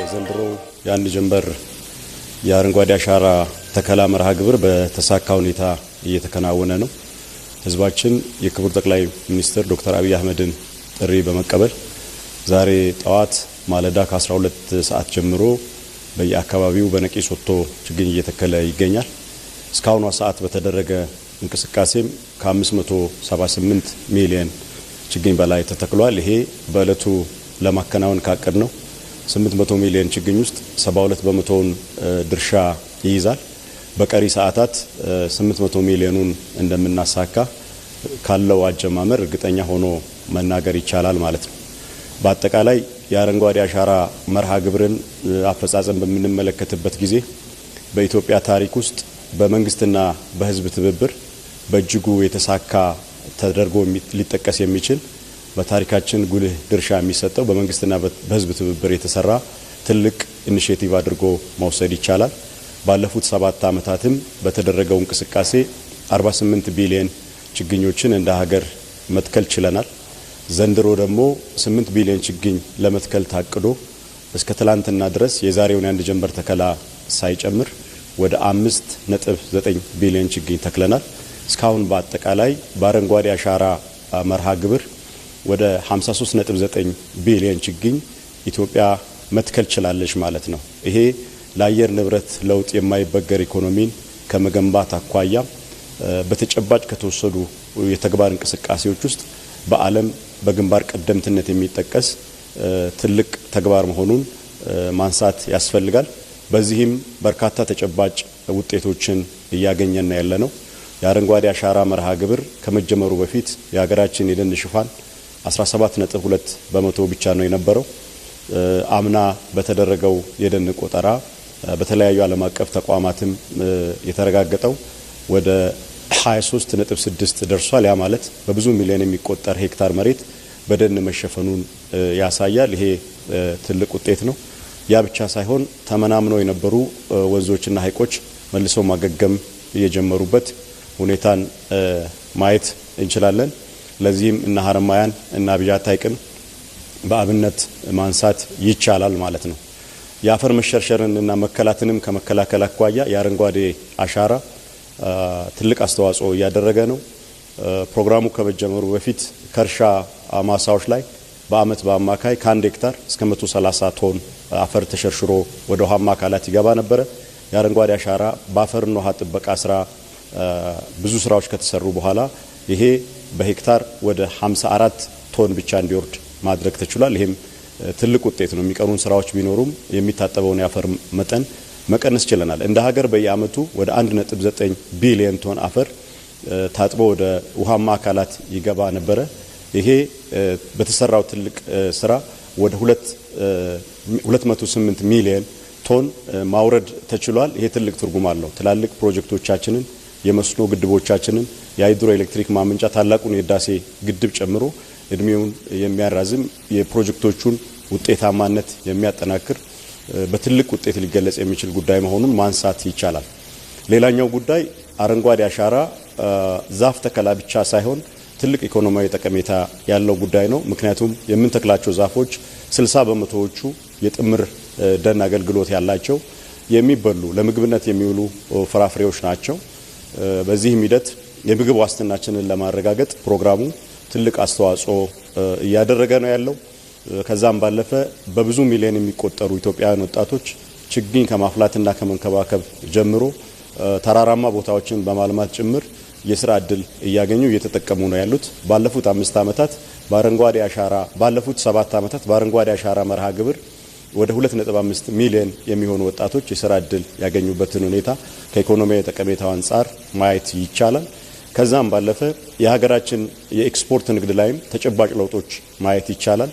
የዘንድሮ የአንድ ጀንበር የአረንጓዴ አሻራ ተከላ መርሃ ግብር በተሳካ ሁኔታ እየተከናወነ ነው። ህዝባችን የክቡር ጠቅላይ ሚኒስትር ዶክተር አብይ አህመድን ጥሪ በመቀበል ዛሬ ጠዋት ማለዳ ከ12 ሰዓት ጀምሮ በየአካባቢው በነቂስ ወጥቶ ችግኝ እየተከለ ይገኛል። እስካሁኗ ሰዓት በተደረገ እንቅስቃሴም ከ578 ሚሊዮን ችግኝ በላይ ተተክሏል። ይሄ በእለቱ ለማከናወን ካቀድ ነው 800 ሚሊዮን ችግኝ ውስጥ 72 በመቶውን ድርሻ ይይዛል። በቀሪ ሰዓታት 800 ሚሊዮኑን እንደምናሳካ ካለው አጀማመር እርግጠኛ ሆኖ መናገር ይቻላል ማለት ነው። በአጠቃላይ የአረንጓዴ አሻራ መርሃ ግብርን አፈጻጸም በምንመለከትበት ጊዜ በኢትዮጵያ ታሪክ ውስጥ በመንግስትና በህዝብ ትብብር በእጅጉ የተሳካ ተደርጎ ሊጠቀስ የሚችል በታሪካችን ጉልህ ድርሻ የሚሰጠው በመንግስትና በህዝብ ትብብር የተሰራ ትልቅ ኢኒሼቲቭ አድርጎ መውሰድ ይቻላል። ባለፉት 7 ዓመታትም በተደረገው እንቅስቃሴ 48 ቢሊዮን ችግኞችን እንደ ሀገር መትከል ችለናል። ዘንድሮ ደግሞ 8 ቢሊዮን ችግኝ ለመትከል ታቅዶ እስከ ትላንትና ድረስ የዛሬውን የአንድ ጀንበር ተከላ ሳይጨምር ወደ 5.9 ቢሊዮን ችግኝ ተክለናል። እስካሁን በአጠቃላይ በአረንጓዴ አሻራ መርሃ ግብር ወደ 53.9 ቢሊዮን ችግኝ ኢትዮጵያ መትከል ችላለች ማለት ነው። ይሄ ለአየር ንብረት ለውጥ የማይበገር ኢኮኖሚን ከመገንባት አኳያ በተጨባጭ ከተወሰዱ የተግባር እንቅስቃሴዎች ውስጥ በዓለም በግንባር ቀደምትነት የሚጠቀስ ትልቅ ተግባር መሆኑን ማንሳት ያስፈልጋል። በዚህም በርካታ ተጨባጭ ውጤቶችን እያገኘን ያለነው የአረንጓዴ አሻራ መርሃ ግብር ከመጀመሩ በፊት የሀገራችን የደን ሽፋን 17.2 በመቶ ብቻ ነው የነበረው። አምና በተደረገው የደን ቆጠራ በተለያዩ ዓለም አቀፍ ተቋማትም የተረጋገጠው ወደ 23.6 ደርሷል። ያ ማለት በብዙ ሚሊዮን የሚቆጠር ሄክታር መሬት በደን መሸፈኑን ያሳያል። ይሄ ትልቅ ውጤት ነው። ያ ብቻ ሳይሆን ተመናምነው የነበሩ ወንዞችና ሐይቆች መልሰው ማገገም የጀመሩበት ሁኔታን ማየት እንችላለን። ለዚህም እና ሀረማያን እና አብያት ሐይቅን በአብነት ማንሳት ይቻላል ማለት ነው። የአፈር መሸርሸርን እና መከላትንም ከመከላከል አኳያ የአረንጓዴ አሻራ ትልቅ አስተዋጽኦ እያደረገ ነው። ፕሮግራሙ ከመጀመሩ በፊት ከእርሻ ማሳዎች ላይ በአመት በአማካይ ከ1 ሄክታር እስከ 130 ቶን አፈር ተሸርሽሮ ወደ ውሃማ አካላት ይገባ ነበረ። የአረንጓዴ አሻራ በአፈርና ውሃ ጥበቃ ስራ ብዙ ስራዎች ከተሰሩ በኋላ ይሄ በሄክታር ወደ 54 ቶን ብቻ እንዲወርድ ማድረግ ተችሏል። ይሄም ትልቅ ውጤት ነው። የሚቀሩን ስራዎች ቢኖሩም የሚታጠበውን የአፈር መጠን መቀነስ ችለናል። እንደ ሀገር በየአመቱ ወደ 1.9 ቢሊዮን ቶን አፈር ታጥቦ ወደ ውሃማ አካላት ይገባ ነበረ። ይሄ በተሰራው ትልቅ ስራ ወደ 208 ሚሊዮን ቶን ማውረድ ተችሏል። ይሄ ትልቅ ትርጉም አለው። ትላልቅ ፕሮጀክቶቻችንን የመስኖ ግድቦቻችንን የሃይድሮ ኤሌክትሪክ ማመንጫ ታላቁን የህዳሴ ግድብ ጨምሮ እድሜውን የሚያራዝም የፕሮጀክቶቹን ውጤታማነት የሚያጠናክር በትልቅ ውጤት ሊገለጽ የሚችል ጉዳይ መሆኑን ማንሳት ይቻላል። ሌላኛው ጉዳይ አረንጓዴ አሻራ ዛፍ ተከላ ብቻ ሳይሆን ትልቅ ኢኮኖሚያዊ ጠቀሜታ ያለው ጉዳይ ነው። ምክንያቱም የምንተክላቸው ዛፎች 60 በመቶዎቹ የጥምር ደን አገልግሎት ያላቸው የሚበሉ ለምግብነት የሚውሉ ፍራፍሬዎች ናቸው። በዚህም ሂደት የምግብ ዋስትናችንን ለማረጋገጥ ፕሮግራሙ ትልቅ አስተዋጽኦ እያደረገ ነው ያለው። ከዛም ባለፈ በብዙ ሚሊዮን የሚቆጠሩ ኢትዮጵያውያን ወጣቶች ችግኝ ከማፍላትና ከመንከባከብ ጀምሮ ተራራማ ቦታዎችን በማልማት ጭምር የስራ እድል እያገኙ እየተጠቀሙ ነው ያሉት። ባለፉት 7 ዓመታት በአረንጓዴ አሻራ መርሃ ግብር ወደ 2.5 ሚሊዮን የሚሆኑ ወጣቶች የስራ እድል ያገኙበትን ሁኔታ ከኢኮኖሚያዊ ጠቀሜታው አንጻር ማየት ይቻላል። ከዛም ባለፈ የሀገራችን የኤክስፖርት ንግድ ላይም ተጨባጭ ለውጦች ማየት ይቻላል።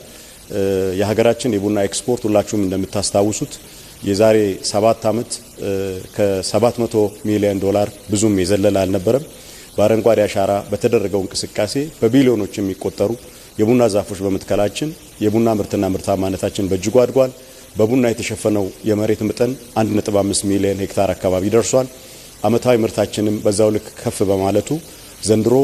የሀገራችን የቡና ኤክስፖርት ሁላችሁም እንደምታስታውሱት የዛሬ 7 ዓመት ከ700 ሚሊዮን ዶላር ብዙም የዘለለ አልነበረም። በአረንጓዴ አሻራ በተደረገው እንቅስቃሴ በቢሊዮኖች የሚቆጠሩ የቡና ዛፎች በመትከላችን የቡና ምርትና ምርታማነታችን በእጅጉ አድጓል። በቡና የተሸፈነው የመሬት መጠን 1.5 ሚሊዮን ሄክታር አካባቢ ደርሷል። አመታዊ ምርታችንም በዛው ልክ ከፍ በማለቱ ዘንድሮ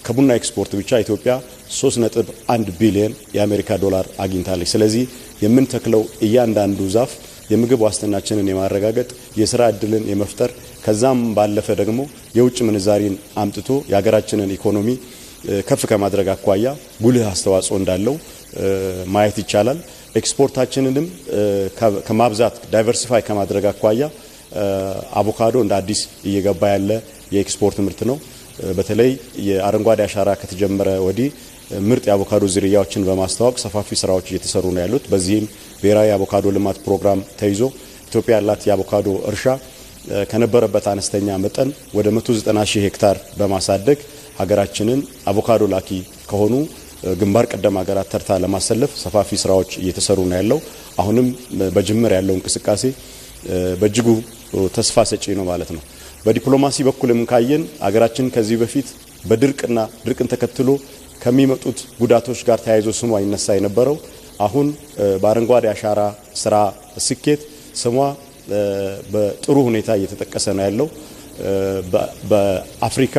ከቡና ኤክስፖርት ብቻ ኢትዮጵያ 3.1 ቢሊዮን የአሜሪካ ዶላር አግኝታለች። ስለዚህ የምንተክለው እያንዳንዱ ዛፍ የምግብ ዋስትናችንን የማረጋገጥ የሥራ ዕድልን የመፍጠር ከዛም ባለፈ ደግሞ የውጭ ምንዛሪን አምጥቶ የሀገራችንን ኢኮኖሚ ከፍ ከማድረግ አኳያ ጉልህ አስተዋጽኦ እንዳለው ማየት ይቻላል። ኤክስፖርታችንንም ከማብዛት ዳይቨርሲፋይ ከማድረግ አኳያ አቮካዶ እንደ አዲስ እየገባ ያለ የኤክስፖርት ምርት ነው። በተለይ የአረንጓዴ አሻራ ከተጀመረ ወዲህ ምርጥ የአቮካዶ ዝርያዎችን በማስተዋወቅ ሰፋፊ ስራዎች እየተሰሩ ነው ያሉት። በዚህም ብሔራዊ የአቮካዶ ልማት ፕሮግራም ተይዞ ኢትዮጵያ ያላት የአቮካዶ እርሻ ከነበረበት አነስተኛ መጠን ወደ 190,000 ሄክታር በማሳደግ ሀገራችንን አቮካዶ ላኪ ከሆኑ ግንባር ቀደም ሀገራት ተርታ ለማሰለፍ ሰፋፊ ስራዎች እየተሰሩ ነው ያለው። አሁንም በጅምር ያለው እንቅስቃሴ በእጅጉ ተስፋ ሰጪ ነው ማለት ነው። በዲፕሎማሲ በኩልም ካየን ሀገራችን ከዚህ በፊት ድርቅን ተከትሎ ከሚመጡት ጉዳቶች ጋር ተያይዞ ስሟ ይነሳ የነበረው አሁን በአረንጓዴ አሻራ ስራ ስኬት ስሟ በጥሩ ሁኔታ እየተጠቀሰ ነው ያለው። በአፍሪካ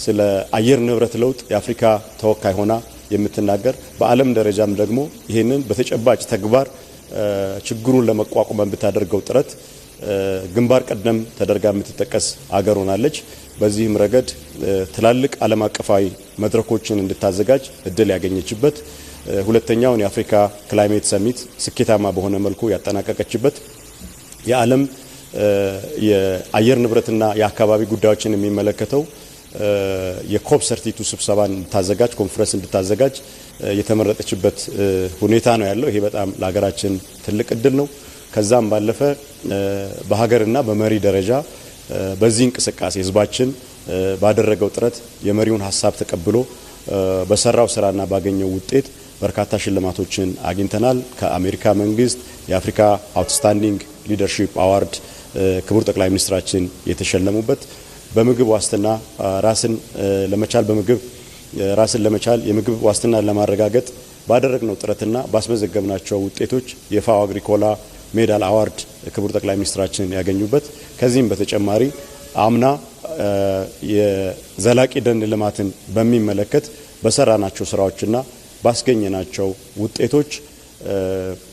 ስለ አየር ንብረት ለውጥ የአፍሪካ ተወካይ ሆና የምትናገር በዓለም ደረጃም ደግሞ ይሄንን በተጨባጭ ተግባር ችግሩን ለመቋቋም በምታደርገው ጥረት ግንባር ቀደም ተደርጋ የምትጠቀስ አገር ሆናለች። በዚህም ረገድ ትላልቅ ዓለም አቀፋዊ መድረኮችን እንድታዘጋጅ እድል ያገኘችበት ሁለተኛውን የአፍሪካ ክላይሜት ሰሚት ስኬታማ በሆነ መልኩ ያጠናቀቀችበት የዓለም የአየር ንብረትና የአካባቢ ጉዳዮችን የሚመለከተው የኮፕ 32 ስብሰባን እንድታዘጋጅ ኮንፈረንስ እንድታዘጋጅ የተመረጠችበት ሁኔታ ነው ያለው። ይሄ በጣም ለሀገራችን ትልቅ እድል ነው። ከዛም ባለፈ በሀገርና በመሪ ደረጃ በዚህ እንቅስቃሴ ህዝባችን ባደረገው ጥረት የመሪውን ሀሳብ ተቀብሎ በሰራው ስራና ባገኘው ውጤት በርካታ ሽልማቶችን አግኝተናል። ከአሜሪካ መንግስት የአፍሪካ አውትስታንዲንግ ሊደርሺፕ አዋርድ ክቡር ጠቅላይ ሚኒስትራችን የተሸለሙበት በምግብ ዋስትና ራስን ለመቻል የምግብ ዋስትናን ለማረጋገጥ ባደረግነው ጥረትና ባስመዘገብናቸው ውጤቶች የፋኦ አግሪኮላ ሜዳል አዋርድ ክቡር ጠቅላይ ሚኒስትራችን ያገኙበት ከዚህም በተጨማሪ አምና የዘላቂ ደን ልማትን በሚመለከት በሰራናቸው ስራዎችና ባስገኘናቸው ውጤቶች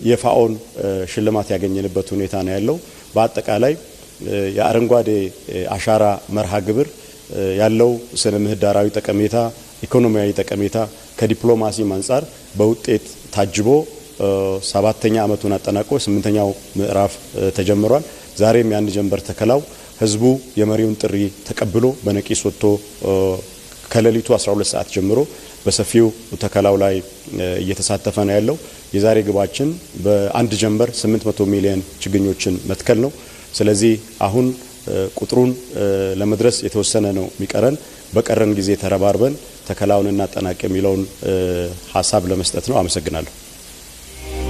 የፋኦን ሽልማት ያገኘንበት ሁኔታ ነው ያለው። በአጠቃላይ የአረንጓዴ አሻራ መርሃ ግብር ያለው ስነ ምህዳራዊ ጠቀሜታ፣ ኢኮኖሚያዊ ጠቀሜታ ከዲፕሎማሲ አንፃር በውጤት ታጅቦ 7ኛ ዓመቱን አጠናቆ 8ኛው ምዕራፍ ተጀምሯል። ዛሬም ያን ጀንበር ተከላው ህዝቡ የመሪውን ጥሪ ተቀብሎ በነቂስ ወጥቶ ከሌሊቱ 12 ሰዓት ጀምሮ በሰፊው ተከላው ላይ እየተሳተፈ ነው ያለው። የዛሬ ግባችን በአንድ ጀንበር 800 ሚሊዮን ችግኞችን መትከል ነው። ስለዚህ አሁን ቁጥሩን ለመድረስ የተወሰነ ነው የሚቀረን። በቀረን ጊዜ ተረባርበን ተከላውን እናጠናቅ የሚለውን ሐሳብ ለመስጠት ነው። አመሰግናለሁ።